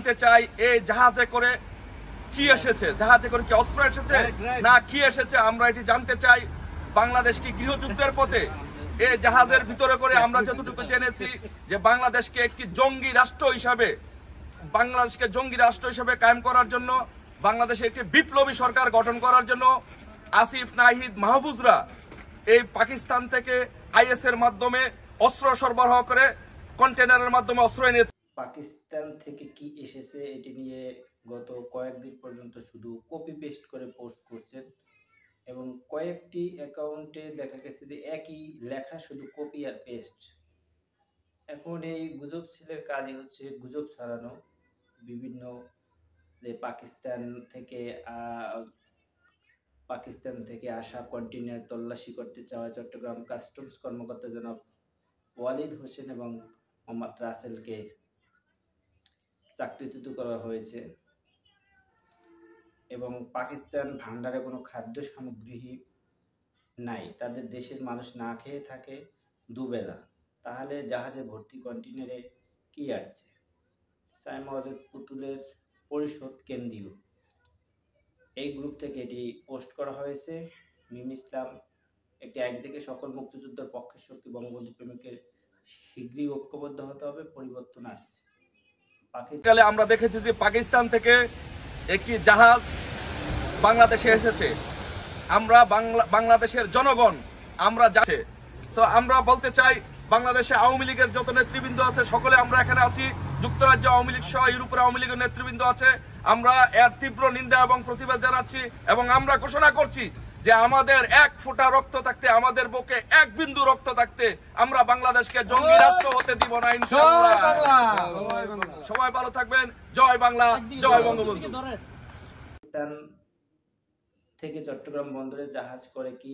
জানতে চাই এই জাহাজে করে কি এসেছে, জাহাজে করে কি অস্ত্র এসেছে না কি এসেছে আমরা এটি জানতে চাই। বাংলাদেশ কি গৃহযুদ্ধের পথে? এই জাহাজের ভিতরে করে আমরা যতটুকু জেনেছি যে বাংলাদেশকে একটি জঙ্গি রাষ্ট্র হিসাবে কায়েম করার জন্য, বাংলাদেশে একটি বিপ্লবী সরকার গঠন করার জন্য আসিফ নাহিদ মাহফুজরা এই পাকিস্তান থেকে আইএস এর মাধ্যমে অস্ত্র সরবরাহ করে কন্টেনারের মাধ্যমে অস্ত্র এনেছে। পাকিস্তান থেকে কি এসেছে এটি নিয়ে গত কয়েকদিন পর্যন্ত শুধু কপি পেস্ট করে পোস্ট করছেন এবং কয়েকটি অ্যাকাউন্টে দেখা গেছে যে একই লেখা শুধু কপি আর পেস্ট। এখন এই গুজব ছেলের কাজই হচ্ছে গুজব ছড়ানো, বিভিন্ন যে পাকিস্তান থেকে আসা কন্টেইনার তল্লাশি করতে চাওয়া চট্টগ্রাম কাস্টমস কর্মকর্তা জনাব ওয়ালিদ হোসেন এবং মোহাম্মদ রাসেলকে চাকরিচ্যুত করা হয়েছে এবং পাকিস্তান ভান্ডারে কোনো খাদ্য সামগ্রী নাই, তাদের দেশের মানুষ না খেয়ে থাকে দুবেলা, তাহলে জাহাজে ভর্তি কন্টেইনারে কি আসছে? সাইমা পুতুলের পরিষদ কেন্দ্রীয় এই গ্রুপ থেকে এটি পোস্ট করা হয়েছে। মিম ইসলাম একটি আইডি থেকে সকল মুক্তিযুদ্ধের পক্ষের শক্তি বঙ্গবন্ধু প্রেমিকের শীঘ্রই ঐক্যবদ্ধ হতে হবে, পরিবর্তন আসছে। পাকিস্তানে আমরা দেখেছি যে পাকিস্তান থেকে একটি জাহাজ বাংলাদেশে এসেছে। আমরা বাংলাদেশের জনগণ আমরা যাচ্ছে, সো আমরা বলতে চাই বাংলাদেশে আওয়ামী লীগের যত নেতৃবৃন্দ আছে সকলে আমরা এখানে আছি, যুক্তরাজ্য আওয়ামী লীগ সহ ইউরোপের আওয়ামী লীগের নেতৃবৃন্দ আছে, আমরা এর তীব্র নিন্দা এবং প্রতিবাদ জানাচ্ছি এবং আমরা ঘোষণা করছি যে আমাদের এক ফোঁটা রক্ত থাকতে, আমাদের বুকে এক বিন্দু রক্ত থাকতে আমরা বাংলাদেশকে জঙ্গি রাষ্ট্র হতে দিব না ইনশাআল্লাহ। সবাই ভালো থাকবেন। জয় বাংলা, জয় বঙ্গবন্ধু। পাকিস্তান থেকে চট্টগ্রাম বন্দরে জাহাজ করে কি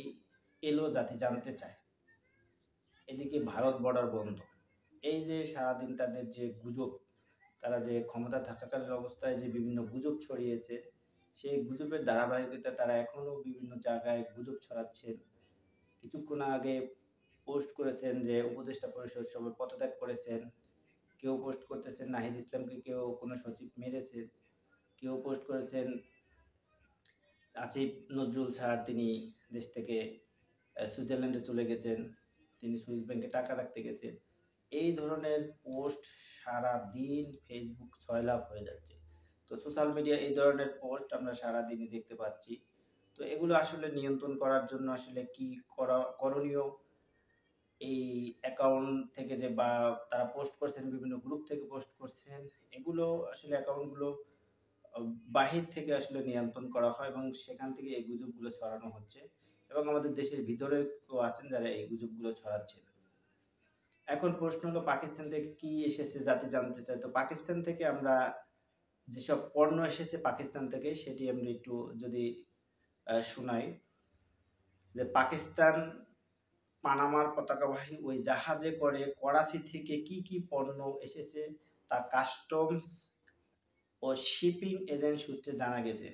এলো জাতি জানতে চায়। এদিকে ভারত বর্ডার বন্ধ। এই যে সারাদিন তাদের যে গুজব, তারা যে ক্ষমতা থাকাকালীন অবস্থায় যে বিভিন্ন গুজব ছড়িয়েছে, সেই গুজবের ধারাবাহিকতা তারা এখনো বিভিন্ন জায়গায় গুজব ছড়াচ্ছেন। কিছুক্ষণ আগে পোস্ট করেছেন যে উপদেষ্টা পরিষদ সবাই পদত্যাগ করেছেন, কেউ পোস্ট করতেছেন নাহিদ ইসলামকে কেউ কোনো সচিব মেরেছে, কেউ পোস্ট করেছেন আসিফ নজরুল স্যার তিনি দেশ থেকে সুইজারল্যান্ডে চলে গেছেন, তিনি সুইস ব্যাংকে টাকা রাখতে গেছেন। এই ধরনের পোস্ট সারা দিন ফেসবুক সয়লাভ হয়ে যাচ্ছে। তো সোশ্যাল মিডিয়া এই ধরনের পোস্ট আমরা সারা দিনই দেখতে পাচ্ছি। তো এগুলো আসলে নিয়ন্ত্রণ করার জন্য আসলে কি করণীয়, এই অ্যাকাউন্ট থেকে যে বা তারা পোস্ট করছেন, বিভিন্ন গ্রুপ থেকে পোস্ট করছেন, এগুলো আসলে অ্যাকাউন্টগুলো বাহির থেকে আসলে নিয়ন্ত্রণ করা হয় এবং সেখান থেকে এই গুজবগুলো ছড়ানো হচ্ছে এবং আমাদের দেশের ভিতরে কেউ আছেন যারা এই গুজবগুলো ছড়াচ্ছেন। এখন প্রশ্ন হলো পাকিস্তান থেকে কি এসেছে জাতি জানতে চায়। তো পাকিস্তান থেকে আমরা যেসব পণ্য এসেছে পাকিস্তান থেকে সেটি আমরা একটু যদি শোনাই যে পাকিস্তান পানামার পতাকাবাহী ওই জাহাজে করে করাচি থেকে কি কি পণ্য এসেছে তা কাস্টমস ও শিপিং এজেন্ট সূত্রে জানা গেছে।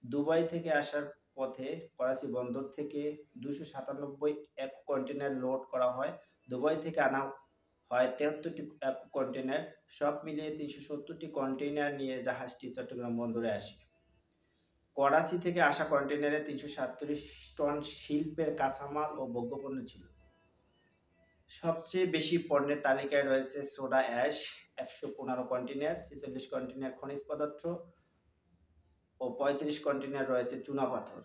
দুবাই থেকে আসার পথে করাচি বন্দর থেকে 297 এক কন্টেনার লোড করা হয়। দুবাই থেকে আনা হয় 73টি এক কন্টেনার, সব মিলিয়ে 370টি কন্টেনার নিয়ে জাহাজটি চট্টগ্রাম বন্দরে আসে। করাচি থেকে আসা কন্টেনারে 337 টন শিল্পের কাঁচামাল ও ভোগ্যপণ্য ছিল। সবচেয়ে বেশি পণ্যের তালিকায় রয়েছে সোডা অ্যাশ 115 কন্টেনার, 46 কন্টেনার খনিজ পদার্থ ও 35 কন্টেনার রয়েছে চুনা পাথর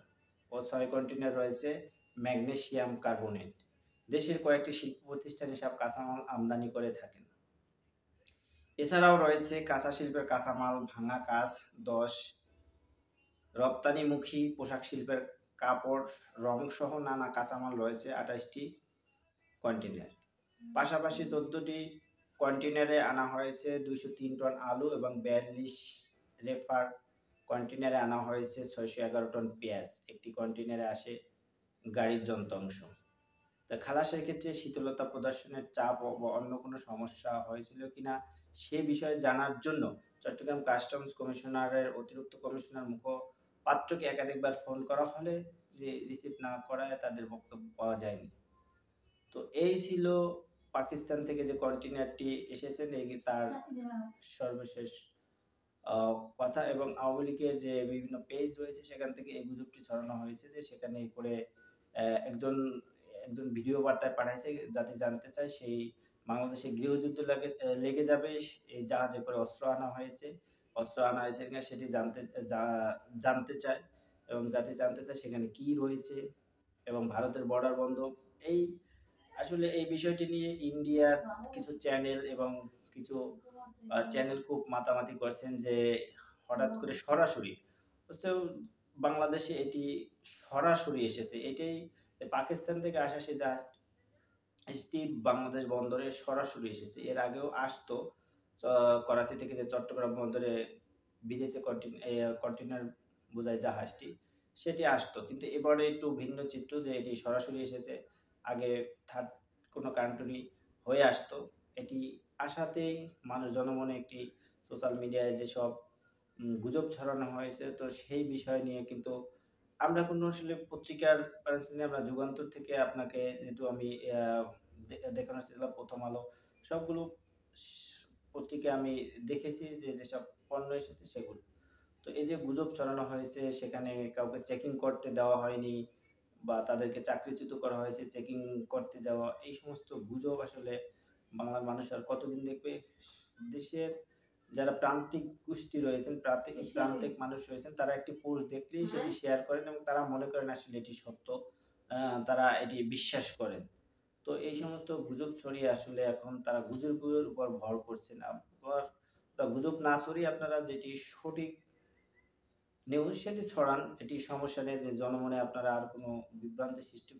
ও 6 কন্টেনার রয়েছে ম্যাগনেসিয়াম কার্বনেট। দেশের কয়েকটি শিল্প প্রতিষ্ঠান এসব কাঁচামাল আমদানি করে থাকেন। এছাড়াও রয়েছে কাঁচা শিল্পের কাঁচামাল, ভাঙা কাঁচ 10, রপ্তানিমুখী পোশাক শিল্পের কাপড়, রং সহ নানা কাঁচামাল রয়েছে 28টি কন্টেনার। পাশাপাশি 14টি কন্টেনারে আনা হয়েছে 203 টন আলু এবং 42 রেফার কন্টেনারে আনা হয়েছে 611 টন পেঁয়াজ। একটি কন্টেনারে আসে গাড়ির যন্ত্রাংশ। তা খালাসের ক্ষেত্রে শীতলতা প্রদর্শনের চাপ বা অন্য কোনো সমস্যা হয়েছিল কিনা সে বিষয়ে জানার জন্য চট্টগ্রাম কাস্টমস কমিশনারের অতিরিক্ত কমিশনার মুখপাত্রকে একাধিকবার ফোন করা হলে রিসিভ না করায় তাদের বক্তব্য পাওয়া যায়নি। তো এই ছিল পাকিস্তান থেকে যে কন্টেনারটি এসেছে তার সর্বশেষ কথা এবং আওয়ামী লীগের যে বিভিন্ন পেজ রয়েছে সেখান থেকে এই গুজবটি ছড়ানো হয়েছে যে সেখানে করে একজন একজন ভিডিও বার্তায় পাঠাইছে যাতে জানতে চায় সেই বাংলাদেশে গৃহযুদ্ধ লেগে যাবে, এই জাহাজে করে অস্ত্র আনা হয়েছে, অস্ত্র আনা হয়েছে কিনা সেটি জানতে চায় এবং যাতে জানতে চায় সেখানে কি রয়েছে এবং ভারতের বর্ডার বন্ধ। এই আসলে এই বিষয়টি নিয়ে ইন্ডিয়ার কিছু চ্যানেল এবং কিছু চ্যানেল খুব মাতামাতি করছেন যে হঠাৎ করে সরাসরি অথচ বাংলাদেশে এটি সরাসরি এসেছে। এটাই পাকিস্তান থেকে আসা সে জাহাজটি বাংলাদেশ বন্দরে সরাসরি এসেছে। এর আগেও আসতো করাচি থেকে যে চট্টগ্রাম বন্দরে বিদেশে কন্টেইনার বোঝাই জাহাজটি সেটি আসতো, কিন্তু এবারে একটু ভিন্ন চিত্র যে এটি সরাসরি এসেছে। আগে থার্ড কোনো কান্ট্রি হয়ে আসতো, এটি আসাতেই মানুষ জনমনে একটি সোশ্যাল মিডিয়ায় যেসব গুজব ছড়ানো হয়েছে, তো সেই বিষয় নিয়ে কিন্তু আমরা কোনো আসলে পত্রিকার আমরা যুগান্তর থেকে আপনাকে যেহেতু আমি দেখানোর চেষ্টা করলাম, প্রথম আলো সবগুলো পত্রিকায় আমি দেখেছি যে যেসব পণ্য এসেছে সেগুলো। তো এই যে গুজব ছড়ানো হয়েছে সেখানে কাউকে চেকিং করতে দেওয়া হয়নি বা তাদেরকে চাকরিচ্যুত করা হয়েছে চেকিং করতে যাওয়া, এই সমস্ত গুজব আসলে বাংলার মানুষ আর কতদিন দেখবে? দেশের যারা প্রান্তিক গোষ্ঠী রয়েছেন, প্রান্তিক মানুষ রয়েছেন, তারা একটি পোস্ট দেখলেই সেটি শেয়ার করেন এবং তারা মনে করেন আসলে এটি সত্য, তারা এটি বিশ্বাস করেন। তো এই সমস্ত গুজব ছড়িয়ে আসলে এখন তারা গুজবের উপর ভর করছেন। আবার গুজব না ছড়িয়ে আপনারা যেটি সঠিক নিউজ সেটি ছড়ান, এটি সমস্যা নেই যে জনমনে আপনারা আর কোনো বিভ্রান্তি সৃষ্টি